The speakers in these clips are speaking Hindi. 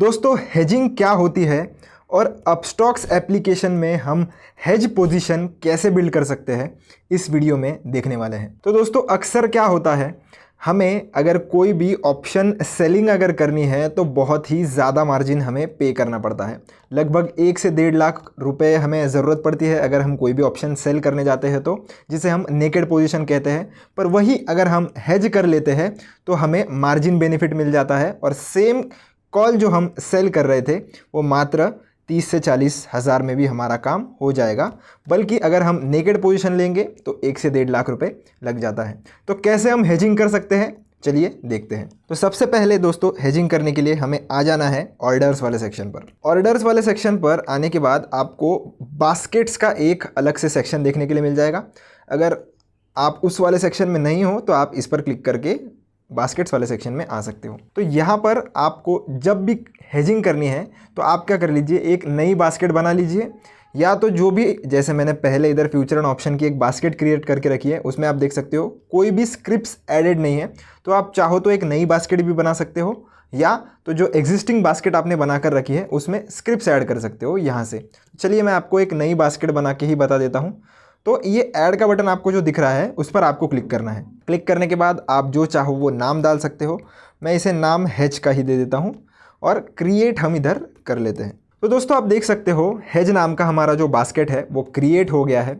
दोस्तों हेजिंग क्या होती है और अपस्टॉक्स एप्लीकेशन में हम हेज पोजीशन कैसे बिल्ड कर सकते हैं इस वीडियो में देखने वाले हैं। तो दोस्तों अक्सर क्या होता है, हमें अगर कोई भी ऑप्शन सेलिंग अगर करनी है तो बहुत ही ज़्यादा मार्जिन हमें पे करना पड़ता है। लगभग 1 से 1.5 लाख रुपए हमें ज़रूरत पड़ती है अगर हम कोई भी ऑप्शन सेल करने जाते हैं तो, जिसे हम नेकेड पोजीशन कहते हैं। पर वही अगर हम हेज कर लेते हैं तो हमें मार्जिन बेनिफिट मिल जाता है और सेम कॉल जो हम सेल कर रहे थे वो मात्र 30 से 40 हज़ार में भी हमारा काम हो जाएगा। बल्कि अगर हम नेकेड पोजीशन लेंगे तो 1 से 1.5 लाख रुपए लग जाता है। तो कैसे हम हेजिंग कर सकते हैं, चलिए देखते हैं। तो सबसे पहले दोस्तों हेजिंग करने के लिए हमें आ जाना है ऑर्डर्स वाले सेक्शन पर। ऑर्डर्स वाले सेक्शन पर आने के बाद आपको बास्केट्स का एक अलग से सेक्शन देखने के लिए मिल जाएगा। अगर आप उस वाले सेक्शन में नहीं हो तो आप इस पर क्लिक करके बास्केट्स वाले सेक्शन में आ सकते हो। तो यहाँ पर आपको जब भी हेजिंग करनी है तो आप क्या कर लीजिए, एक नई बास्केट बना लीजिए, या तो जो भी जैसे मैंने पहले इधर फ्यूचर एंड ऑप्शन की एक बास्केट क्रिएट करके रखी है, उसमें आप देख सकते हो कोई भी स्क्रिप्ट्स एडेड नहीं है। तो आप चाहो तो एक नई बास्केट भी बना सकते हो, या तो जो एग्जिस्टिंग बास्केट आपने बना कर रखी है उसमें स्क्रिप्ट्स ऐड कर सकते हो यहाँ से। चलिए मैं आपको एक नई बास्केट बना के ही बता देता हूँ। तो ये ऐड का बटन आपको जो दिख रहा है उस पर आपको क्लिक करना है। क्लिक करने के बाद आप जो चाहो वो नाम डाल सकते हो। मैं इसे नाम हेज का ही दे देता हूँ और क्रिएट हम इधर कर लेते हैं। तो दोस्तों आप देख सकते हो हेज नाम का हमारा जो बास्केट है वो क्रिएट हो गया है।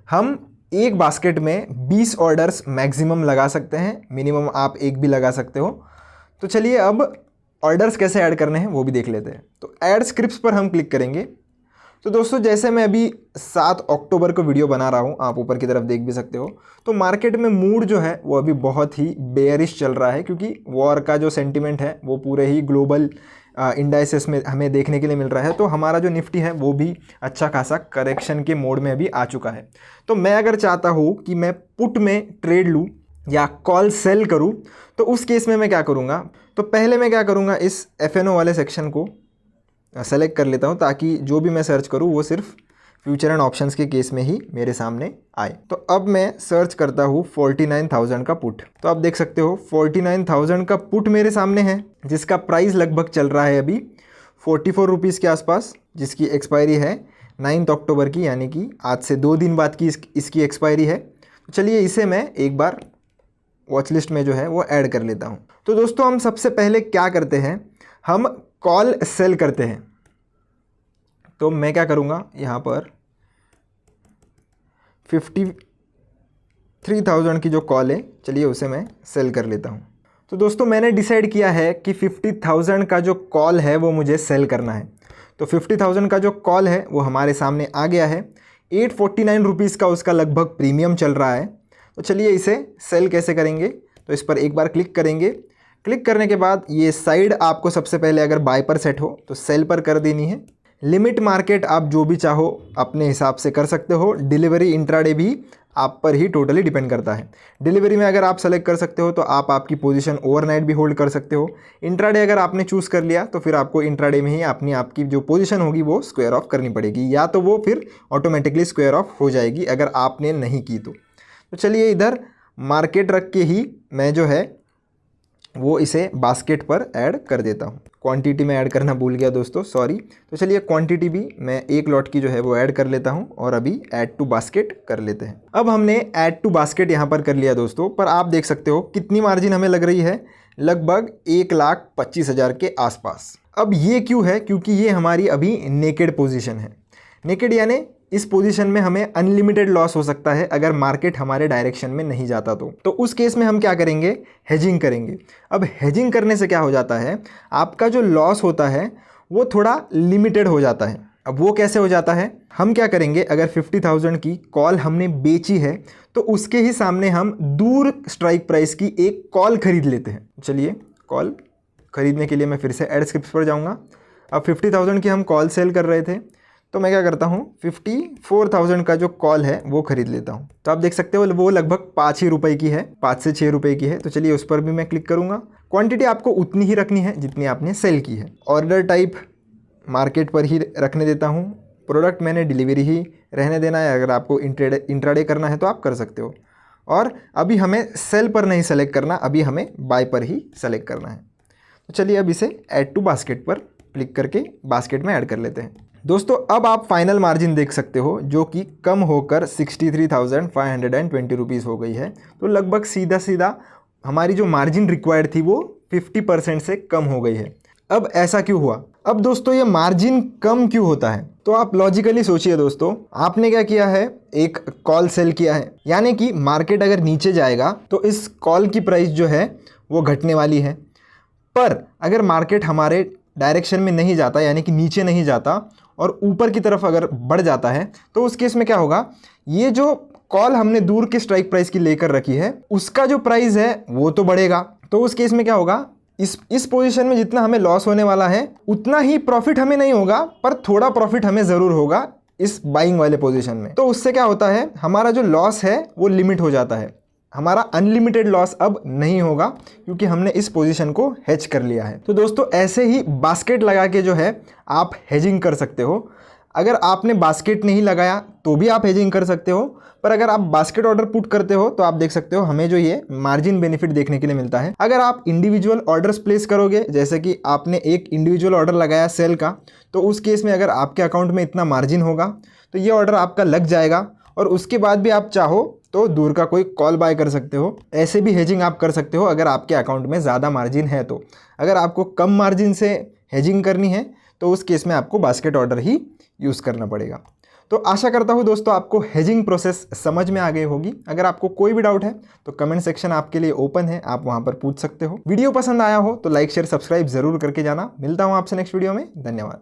हम एक बास्केट में 20 ऑर्डर्स मैक्सिमम लगा सकते हैं, मिनिमम आप एक भी लगा सकते हो। तो चलिए अब ऑर्डर्स कैसे ऐड करने हैं वो भी देख लेते हैं। तो ऐड स्क्रिप्ट्स पर हम क्लिक करेंगे। तो दोस्तों जैसे मैं अभी 7 अक्टूबर को वीडियो बना रहा हूँ, आप ऊपर की तरफ देख भी सकते हो, तो मार्केट में मूड जो है वो अभी बहुत ही बेयरिश चल रहा है, क्योंकि वॉर का जो सेंटिमेंट है वो पूरे ही ग्लोबल इंडाइसेस में हमें देखने के लिए मिल रहा है। तो हमारा जो निफ्टी है वो भी अच्छा खासा करेक्शन के मोड में अभी आ चुका है। तो मैं अगर चाहता हूँ कि मैं पुट में ट्रेड लूँ या कॉल सेल करूँ तो उस केस में मैं क्या करूँगा, तो पहले मैं क्या करूँगा, इस FNO वाले सेक्शन को सेलेक्ट कर लेता हूं ताकि जो भी मैं सर्च करूं वो सिर्फ फ्यूचर एंड ऑप्शंस के केस में ही मेरे सामने आए। तो अब मैं सर्च करता हूं 49,000 का पुट। तो आप देख सकते हो 49,000 का पुट मेरे सामने है, जिसका प्राइस लगभग चल रहा है अभी 44 रुपीज़ के आसपास, जिसकी एक्सपायरी है 9 अक्टूबर की, यानी कि आज से 2 दिन बाद की इसकी एक्सपायरी है। तो चलिए इसे मैं एक बार वॉच लिस्ट में जो है वो ऐड कर लेता हूँ। तो दोस्तों हम सबसे पहले क्या करते हैं, हम कॉल सेल करते हैं। तो मैं क्या करूँगा, यहाँ पर 53,000 की जो कॉल है, चलिए उसे मैं सेल कर लेता हूँ। तो दोस्तों मैंने डिसाइड किया है कि 50,000 का जो कॉल है वो मुझे सेल करना है। तो 50,000 का जो कॉल है वो हमारे सामने आ गया है। 849 रुपीज़ का उसका लगभग प्रीमियम चल रहा है। तो चलिए इसे सेल कैसे करेंगे, तो इस पर एक बार क्लिक करेंगे। क्लिक करने के बाद ये साइड आपको सबसे पहले अगर बाय पर सेट हो तो सेल पर कर देनी है। लिमिट मार्केट आप जो भी चाहो अपने हिसाब से कर सकते हो। डिलीवरी इंट्राडे भी आप पर ही टोटली डिपेंड करता है। डिलीवरी में अगर आप सेलेक्ट कर सकते हो तो आप आपकी पोजीशन ओवरनाइट भी होल्ड कर सकते हो। इंट्राडे अगर आपने चूज़ कर लिया तो फिर आपको इंट्राडे में ही अपनी आपकी जो पोजीशन होगी वो स्क्वायर ऑफ करनी पड़ेगी, या तो वो फिर ऑटोमेटिकली स्क्वायर ऑफ हो जाएगी अगर आपने नहीं की तो चलिए इधर मार्केट रख के ही मैं जो है वो इसे बास्केट पर ऐड कर देता हूँ। क्वांटिटी में ऐड करना भूल गया दोस्तों, सॉरी। तो चलिए क्वांटिटी भी मैं एक लॉट की जो है वो ऐड कर लेता हूँ और अभी ऐड टू बास्केट कर लेते हैं। अब हमने ऐड टू बास्केट यहाँ पर कर लिया दोस्तों, पर आप देख सकते हो कितनी मार्जिन हमें लग रही है, लगभग 1,25,000 के आसपास। अब ये क्यों है, क्योंकि ये हमारी अभी नेकेड पोजीशन है। नेकेड यानी इस पोजीशन में हमें अनलिमिटेड लॉस हो सकता है अगर मार्केट हमारे डायरेक्शन में नहीं जाता तो उस केस में हम क्या करेंगे, हेजिंग करेंगे। अब हेजिंग करने से क्या हो जाता है, आपका जो लॉस होता है वो थोड़ा लिमिटेड हो जाता है। अब वो कैसे हो जाता है, हम क्या करेंगे, अगर 50,000 की कॉल हमने बेची है तो उसके ही सामने हम दूर स्ट्राइक प्राइस की एक कॉल खरीद लेते हैं। चलिए कॉल खरीदने के लिए मैं फिर से एड स्क्रिप्ट्स पर जाऊँगा। अब 50,000 की हम कॉल सेल कर रहे थे तो मैं क्या करता हूँ, 54,000 का जो कॉल है वो खरीद लेता हूँ। तो आप देख सकते हो वो लगभग 5 ही रुपए की है, 5 से 6 रुपए की है। तो चलिए उस पर भी मैं क्लिक करूँगा। क्वांटिटी आपको उतनी ही रखनी है जितनी आपने सेल की है। ऑर्डर टाइप मार्केट पर ही रखने देता हूँ। प्रोडक्ट मैंने डिलीवरी ही रहने देना है, अगर आपको इंट्राडे करना है तो आप कर सकते हो। और अभी हमें सेल पर नहीं सेलेक्ट करना, अभी हमें बाय पर ही सेलेक्ट करना है। तो चलिए अब इसे ऐड टू बास्केट पर क्लिक करके बास्केट में ऐड कर लेते हैं। दोस्तों अब आप फाइनल मार्जिन देख सकते हो जो कि कम होकर 63,520 रुपीज़ हो गई है। तो लगभग सीधा सीधा हमारी जो मार्जिन रिक्वायर्ड थी वो 50% से कम हो गई है। अब ऐसा क्यों हुआ? अब दोस्तों ये मार्जिन कम क्यों होता है? तो आप लॉजिकली सोचिए दोस्तों, आपने क्या किया है, एक कॉल सेल किया है, यानी कि मार्केट अगर नीचे जाएगा तो इस कॉल की प्राइस जो है वो घटने वाली है। पर अगर मार्केट हमारे डायरेक्शन में नहीं जाता, यानी कि नीचे नहीं जाता और ऊपर की तरफ अगर बढ़ जाता है, तो उस केस में क्या होगा, ये जो कॉल हमने दूर के स्ट्राइक प्राइस की लेकर रखी है उसका जो प्राइस है वो तो बढ़ेगा। तो उस केस में क्या होगा, इस पोजीशन में जितना हमें लॉस होने वाला है उतना ही प्रॉफिट हमें नहीं होगा, पर थोड़ा प्रॉफिट हमें ज़रूर होगा इस बाइंग वाले पोजीशन में। तो उससे क्या होता है, हमारा जो लॉस है वो लिमिट हो जाता है। हमारा अनलिमिटेड लॉस अब नहीं होगा क्योंकि हमने इस पोजीशन को हेज कर लिया है। तो दोस्तों ऐसे ही बास्केट लगा के जो है आप हेजिंग कर सकते हो। अगर आपने बास्केट नहीं लगाया तो भी आप हेजिंग कर सकते हो, पर अगर आप बास्केट ऑर्डर पुट करते हो तो आप देख सकते हो हमें जो ये मार्जिन बेनिफिट देखने के लिए मिलता है। अगर आप इंडिविजुअल ऑर्डर्स प्लेस करोगे, जैसे कि आपने एक इंडिविजुअल ऑर्डर लगाया सेल का, तो उस केस में अगर आपके अकाउंट में इतना मार्जिन होगा तो ये ऑर्डर आपका लग जाएगा और उसके बाद भी आप चाहो तो दूर का कोई कॉल बाय कर सकते हो। ऐसे भी हेजिंग आप कर सकते हो अगर आपके अकाउंट में ज़्यादा मार्जिन है तो। अगर आपको कम मार्जिन से हेजिंग करनी है तो उस केस में आपको बास्केट ऑर्डर ही यूज़ करना पड़ेगा। तो आशा करता हूँ दोस्तों आपको हेजिंग प्रोसेस समझ में आ गई होगी। अगर आपको कोई भी डाउट है तो कमेंट सेक्शन आपके लिए ओपन है, आप वहाँ पर पूछ सकते हो। वीडियो पसंद आया हो तो लाइक शेयर सब्सक्राइब जरूर करके जाना। मिलता हूँ आपसे नेक्स्ट वीडियो में। धन्यवाद।